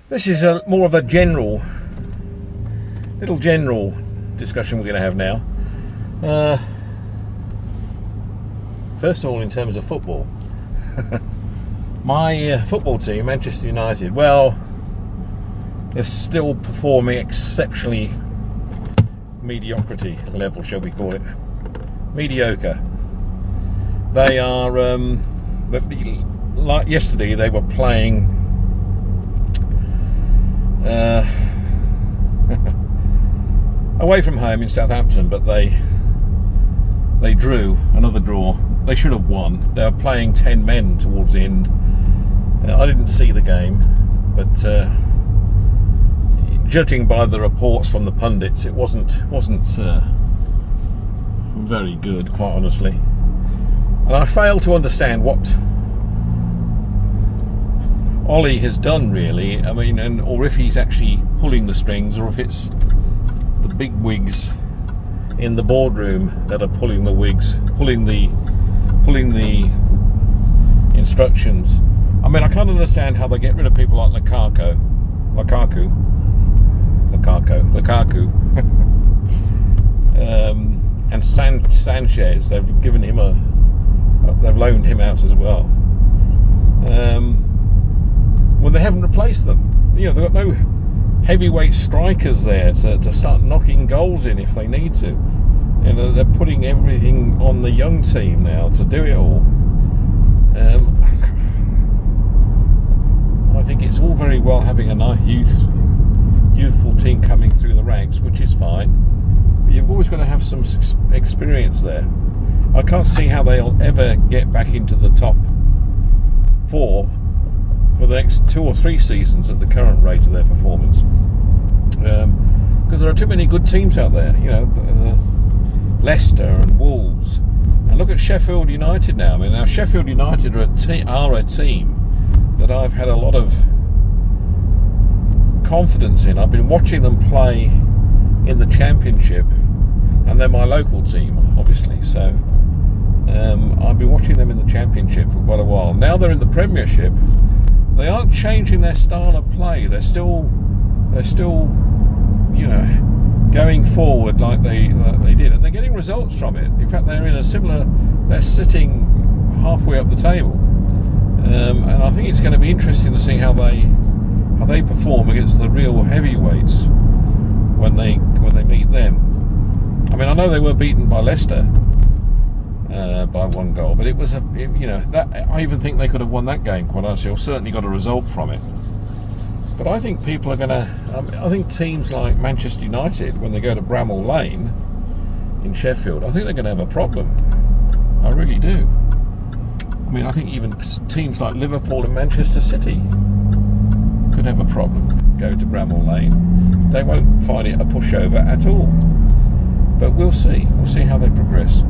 This is more of a little general discussion we're going to have now. First of all, in terms of football, my football team, Manchester United, well, they're still performing exceptionally mediocrity level, shall we call it? Mediocre. They are, like yesterday, they were playing away from home in Southampton, but they drew, another draw. They should have won. They were playing 10 men towards the end. I didn't see the game, but judging by the reports from the pundits, it wasn't very good, quite honestly. And I fail to understand what Ollie has done, really. I mean, or if he's actually pulling the strings, or if it's the big wigs in the boardroom that are pulling the instructions. I mean, I can't understand how they get rid of people like Lukaku, and Sanchez. They've given him they've loaned him out as well. When they haven't replaced them, they've got no heavyweight strikers there to start knocking goals in if they need to. They're putting everything on the young team now to do it all. I think it's all very well having a nice youthful team coming through the ranks, which is fine, but you've always got to have some experience there. I can't see how they'll ever get back into the top 4 for the next 2 or 3 seasons at the current rate of their performance, because there are too many good teams out there. Leicester and Wolves, and look at Sheffield United now. I mean, now Sheffield United are a team that I've had a lot of confidence in. I've been watching them play in the Championship, and they're my local team, obviously. So I've been watching them in the Championship for quite a while. Now they're in the Premiership. They aren't changing their style of play. They're still, going forward like they did, and they're getting results from it. In fact, they're sitting halfway up the table, and I think it's going to be interesting to see how they perform against the real heavyweights when they meet them. I mean, I know they were beaten by Leicester by 1 goal, but I even think they could have won that game, quite honestly, or certainly got a result from it. But I think people are going to... I think teams like Manchester United, when they go to Bramall Lane in Sheffield, I think they're going to have a problem. I really do. I mean, I think even teams like Liverpool and Manchester City could have a problem going to Bramall Lane. They won't find it a pushover at all. But we'll see. We'll see how they progress.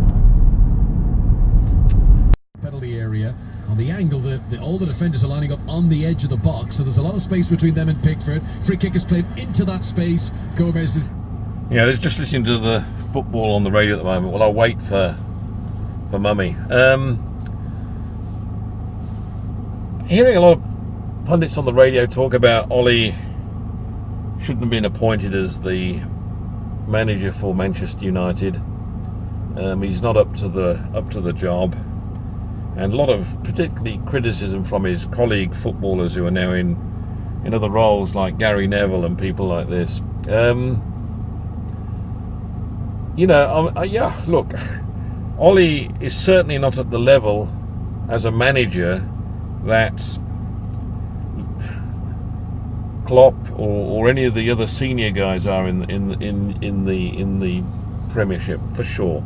Penalty area. On the angle, all the defenders are lining up on the edge of the box, so there's a lot of space between them and Pickford. Free kick is played into that space. Gomez is... There's just listening to the football on the radio at the moment while I wait for Mummy. Hearing a lot of pundits on the radio talk about Ollie shouldn't have been appointed as the manager for Manchester United. He's not up to the job. And a lot of particularly criticism from his colleague footballers who are now in other roles, like Gary Neville and people like this. Look, Ollie is certainly not at the level as a manager that Klopp or any of the other senior guys are in the Premiership, for sure.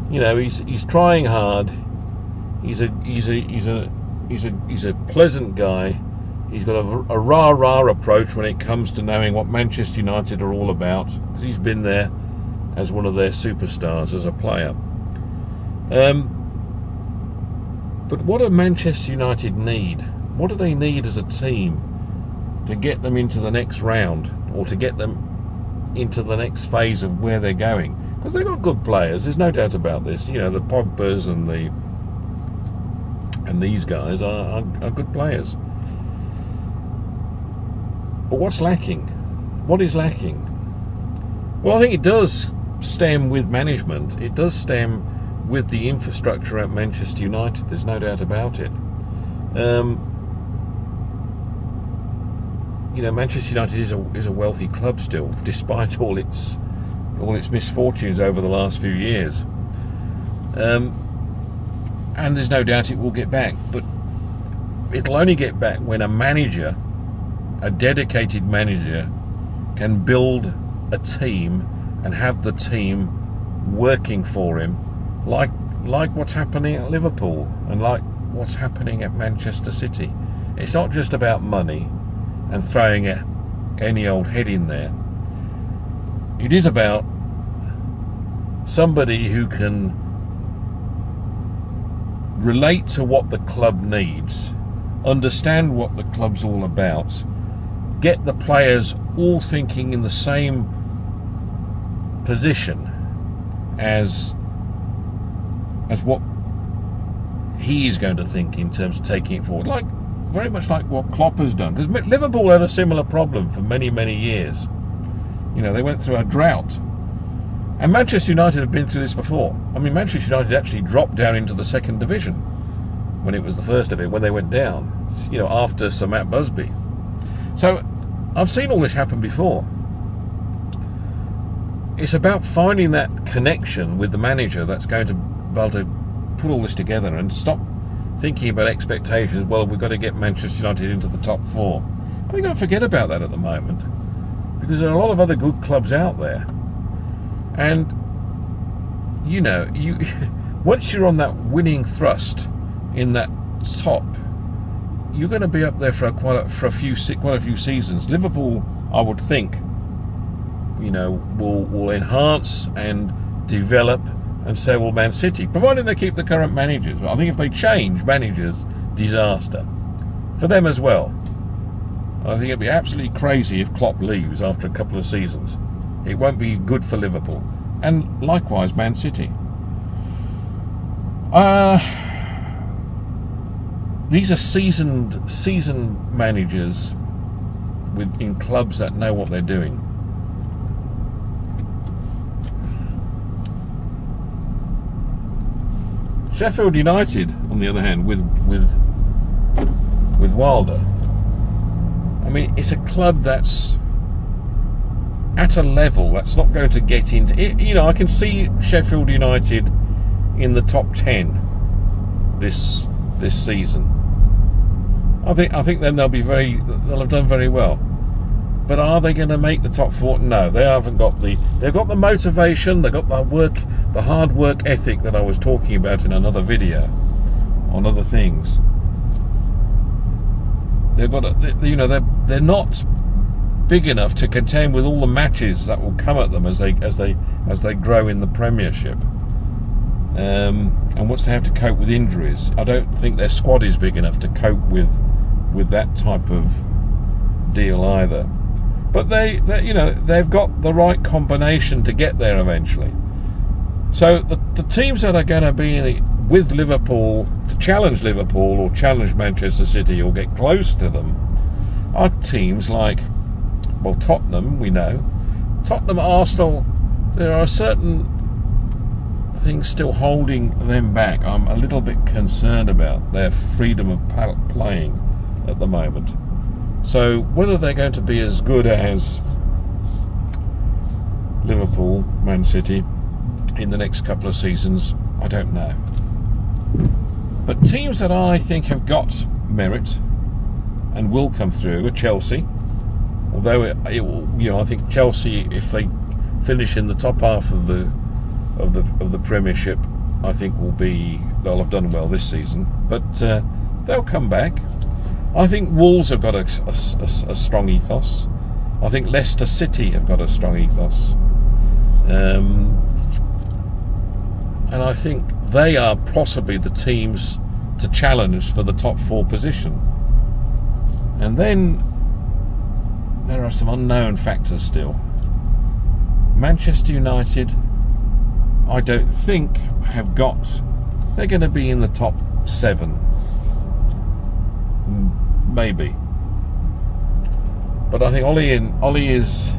He's trying hard. He's a pleasant guy. He's got a rah-rah approach when it comes to knowing what Manchester United are all about, because he's been there as one of their superstars as a player. But what do Manchester United need? What do they need as a team to get them into the next round, or to get them into the next phase of where they're going? Because they've got good players, there's no doubt about this. The Pogbas and these guys are good players. But what's lacking? What is lacking? Well, I think it does stem with management. It does stem with the infrastructure at Manchester United. There's no doubt about it. Manchester United is a wealthy club still, despite all its misfortunes over the last few years. And there's no doubt it will get back, but it'll only get back when a dedicated manager, can build a team and have the team working for him, like what's happening at Liverpool and like what's happening at Manchester City. It's not just about money and throwing any old head in there. It is about somebody who can relate to what the club needs, understand what the club's all about, get the players all thinking in the same position as what he is going to think in terms of taking it forward, very much like what Klopp has done. Because Liverpool had a similar problem for many, many years. They went through a drought. And Manchester United have been through this before. I mean, Manchester United actually dropped down into the second division when it was the first of it, when they went down, after Sir Matt Busby. So I've seen all this happen before. It's about finding that connection with the manager that's going to be able to put all this together and stop thinking about expectations. Well, we've got to get Manchester United into the top four. I think I'll forget about that at the moment, because there are a lot of other good clubs out there. And once you're on that winning thrust in that top, you're going to be up there for quite a few seasons. Liverpool, I would think, will enhance and develop, and so will Man City, provided they keep the current managers. But I think if they change managers, disaster for them as well. I think it'd be absolutely crazy if Klopp leaves after a couple of seasons. It won't be good for Liverpool, and likewise Man City. These are seasoned managers in clubs that know what they're doing. Sheffield United, on the other hand, with Wilder, I mean, it's a club that's at a level that's not going to get into it. I can see Sheffield United in the top 10 this season. I think then they'll have done very well. But are they going to make the top 4? No, they haven't got they've got the motivation, they've got the hard work ethic that I was talking about in another video on other things. They've got they're not big enough to contend with all the matches that will come at them as they grow in the Premiership. And once they have to cope with injuries, I don't think their squad is big enough to cope with that type of deal either. But they've got the right combination to get there eventually. So the teams that are going to be with Liverpool to challenge Liverpool or challenge Manchester City or get close to them are teams like, well, Tottenham, we know. Tottenham, Arsenal, there are certain things still holding them back. I'm a little bit concerned about their freedom of playing at the moment. So whether they're going to be as good as Liverpool, Man City in the next couple of seasons, I don't know. But teams that I think have got merit and will come through are Chelsea. Although it will, I think Chelsea, if they finish in the top half of the Premiership, I think they'll have done well this season. But they'll come back. I think Wolves have got a strong ethos. I think Leicester City have got a strong ethos. And I think they are possibly the teams to challenge for the top 4 position. And then there are some unknown factors still. Manchester United, I don't think they're going to be in the top 7. Maybe. But I think Ollie is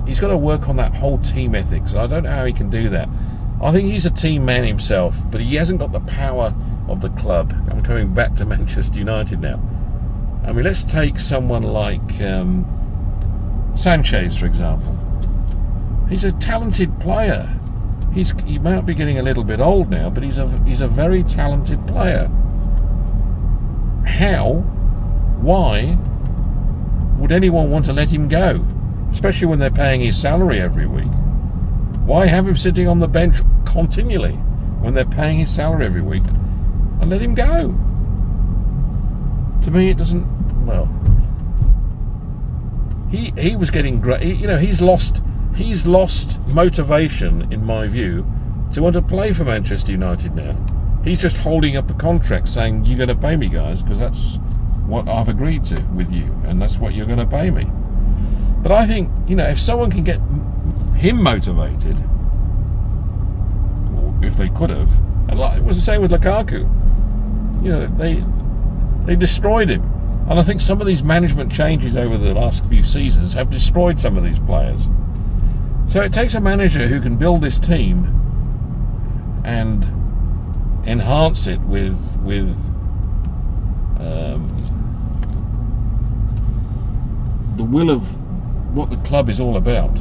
he's got to work on that whole team ethics. I don't know how he can do that. I think he's a team man himself, but he hasn't got the power of the club. I'm coming back to Manchester United now. I mean, let's take someone like Sanchez, for example. He's a talented player. He might be getting a little bit old now, but he's a very talented player. How? Why would anyone want to let him go? Especially when they're paying his salary every week. Why have him sitting on the bench continually when they're paying his salary every week and let him go? To me, it doesn't. Well, he was getting great. He's lost motivation, in my view, to want to play for Manchester United now. He's just holding up a contract saying, you're going to pay me, guys, because that's what I've agreed to with you, and that's what you're going to pay me. But I think, if someone can get him motivated, or if they could have, and it was the same with Lukaku. They destroyed him. And I think some of these management changes over the last few seasons have destroyed some of these players. So it takes a manager who can build this team and enhance it with the will of what the club is all about.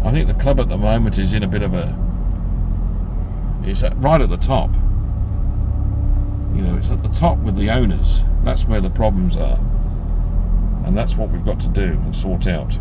I think the club at the moment is in a bit of it's right at the top. It's at the top with the owners. That's where the problems are, and that's what we've got to do and sort out.